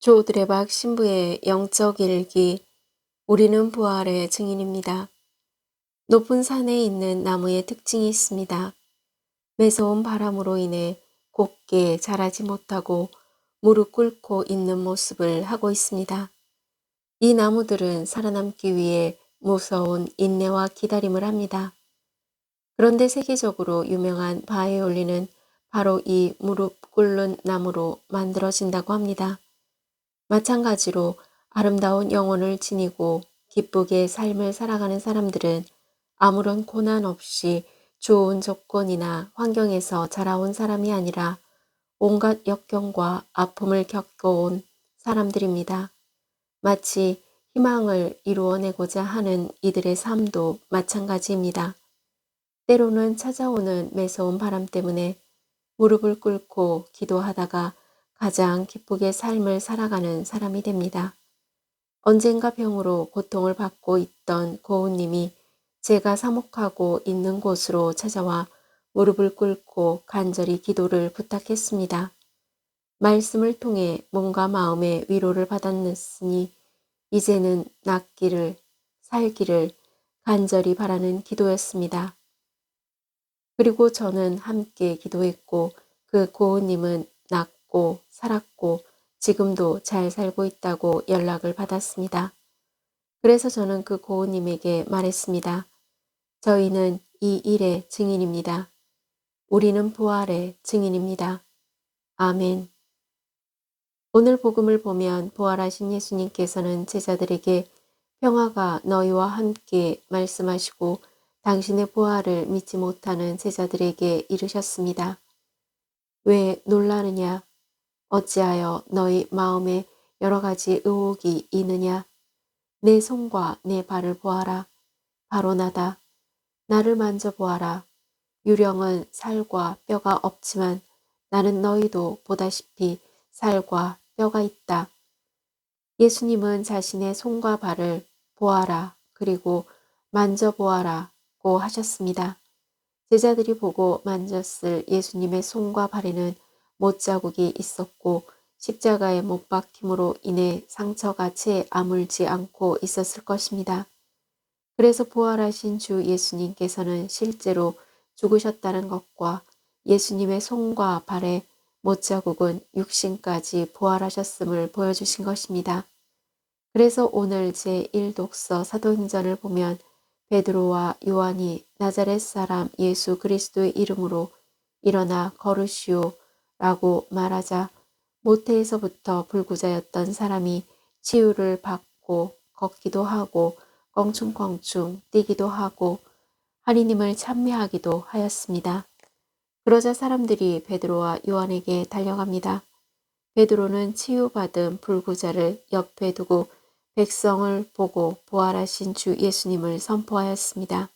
조 드레박 신부의 영적 일기. 우리는 부활의 증인입니다. 높은 산에 있는 나무의 특징이 있습니다. 매서운 바람으로 인해 곱게 자라지 못하고 무릎 꿇고 있는 모습을 하고 있습니다. 이 나무들은 살아남기 위해 무서운 인내와 기다림을 합니다. 그런데 세계적으로 유명한 바이올린은 바로 이 무릎 꿇는 나무로 만들어진다고 합니다. 마찬가지로 아름다운 영혼을 지니고 기쁘게 삶을 살아가는 사람들은 아무런 고난 없이 좋은 조건이나 환경에서 자라온 사람이 아니라 온갖 역경과 아픔을 겪어온 사람들입니다. 마치 희망을 이루어내고자 하는 이들의 삶도 마찬가지입니다. 때로는 찾아오는 매서운 바람 때문에 무릎을 꿇고 기도하다가 가장 기쁘게 삶을 살아가는 사람이 됩니다. 언젠가 병으로 고통을 받고 있던 고은님이 제가 사목하고 있는 곳으로 찾아와 무릎을 꿇고 간절히 기도를 부탁했습니다. 말씀을 통해 몸과 마음의 위로를 받았으니 이제는 낫기를, 살기를 간절히 바라는 기도였습니다. 그리고 저는 함께 기도했고 그 고은님은 낫고 살았고 지금도 잘 살고 있다고 연락을 받았습니다. 그래서 저는 그 고은님에게 말했습니다. 저희는 이 일의 증인입니다. 우리는 부활의 증인입니다. 아멘. 오늘 복음을 보면 부활하신 예수님께서는 제자들에게 평화가 너희와 함께 말씀하시고 당신의 부활을 믿지 못하는 제자들에게 이르셨습니다. 왜 놀라느냐? 어찌하여 너희 마음에 여러 가지 의혹이 있느냐? 내 손과 내 발을 보아라. 바로 나다. 나를 만져보아라. 유령은 살과 뼈가 없지만 나는 너희도 보다시피 살과 뼈가 있다. 예수님은 자신의 손과 발을 보아라 그리고 만져보아라고 하셨습니다. 제자들이 보고 만졌을 예수님의 손과 발에는 못자국이 있었고 십자가에 못 박힘으로 인해 상처가 채 아물지 않고 있었을 것입니다. 그래서 부활하신 주 예수님께서는 실제로 죽으셨다는 것과 예수님의 손과 발에 못자국은 육신까지 부활하셨음을 보여주신 것입니다. 그래서 오늘 제1독서 사도행전을 보면 베드로와 요한이 나자렛 사람 예수 그리스도의 이름으로 일어나 걸으시오 라고 말하자 모태에서부터 불구자였던 사람이 치유를 받고 걷기도 하고 껑충껑충 뛰기도 하고 하리님을 찬미하기도 하였습니다. 그러자 사람들이 베드로와 요한에게 달려갑니다. 베드로는 치유받은 불구자를 옆에 두고 백성을 보고 부활하신 주 예수님을 선포하였습니다.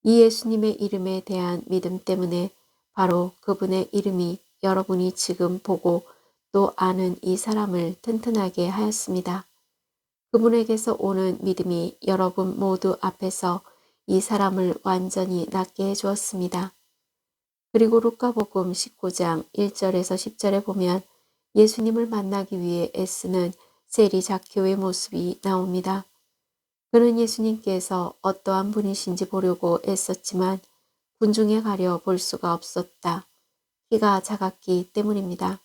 이 예수님의 이름에 대한 믿음 때문에 바로 그분의 이름이 여러분이 지금 보고 또 아는 이 사람을 튼튼하게 하였습니다. 그분에게서 오는 믿음이 여러분 모두 앞에서 이 사람을 완전히 낫게 해주었습니다. 그리고 루카복음 19장 1절에서 10절에 보면 예수님을 만나기 위해 애쓰는 세리 자키오의 모습이 나옵니다. 그는 예수님께서 어떠한 분이신지 보려고 애썼지만 군중에 가려 볼 수가 없었다. 키가 작았기 때문입니다.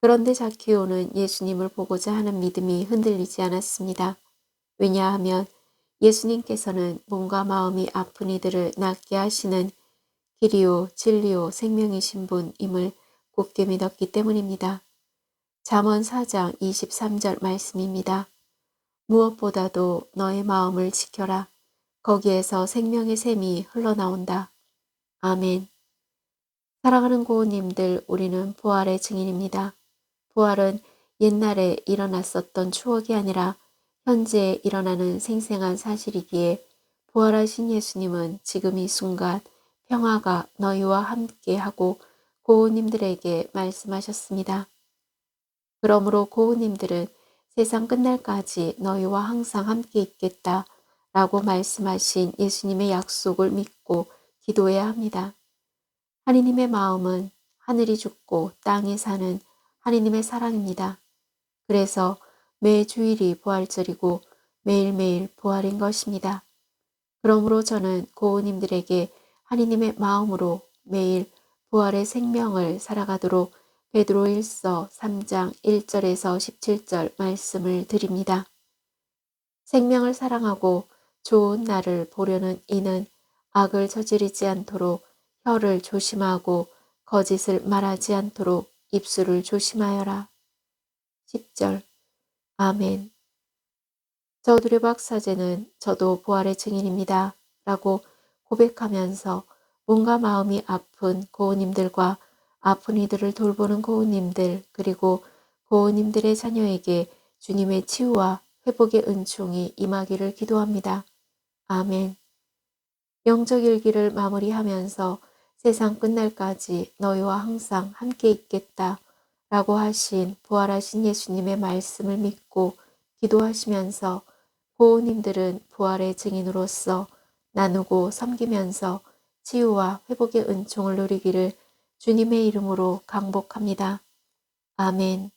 그런데 자키오는 예수님을 보고자 하는 믿음이 흔들리지 않았습니다. 왜냐하면 예수님께서는 몸과 마음이 아픈 이들을 낫게 하시는 길이요 진리요 생명이신 분임을 굳게 믿었기 때문입니다. 잠언 4장 23절 말씀입니다. 무엇보다도 너의 마음을 지켜라. 거기에서 생명의 샘이 흘러나온다. 아멘. 사랑하는 고우님들, 우리는 부활의 증인입니다. 부활은 옛날에 일어났었던 추억이 아니라 현재 일어나는 생생한 사실이기에 부활하신 예수님은 지금 이 순간 평화가 너희와 함께 하고 고우님들에게 말씀하셨습니다. 그러므로 고우님들은 세상 끝날까지 너희와 항상 함께 있겠다 라고 말씀하신 예수님의 약속을 믿고 기도해야 합니다. 하느님의 마음은 하늘이 죽고 땅에 사는 하느님의 사랑입니다. 그래서 매 주일이 부활절이고 매일매일 부활인 것입니다. 그러므로 저는 고우님들에게 하느님의 마음으로 매일 부활의 생명을 살아가도록 베드로일서 3장 1절에서 17절 말씀을 드립니다. 생명을 사랑하고 좋은 날을 보려는 이는 악을 저지르지 않도록 혀를 조심하고 거짓을 말하지 않도록 입술을 조심하여라. 10절. 아멘. 저두레박 사제는 저도 부활의 증인입니다. 라고 고백하면서 몸과 마음이 아픈 고우님들과 아픈 이들을 돌보는 고우님들 그리고 고우님들의 자녀에게 주님의 치유와 회복의 은총이 임하기를 기도합니다. 아멘. 영적 일기를 마무리하면서 세상 끝날까지 너희와 항상 함께 있겠다 라고 하신 부활하신 예수님의 말씀을 믿고 기도하시면서 고우님들은 부활의 증인으로서 나누고 섬기면서 치유와 회복의 은총을 누리기를 주님의 이름으로 강복합니다. 아멘.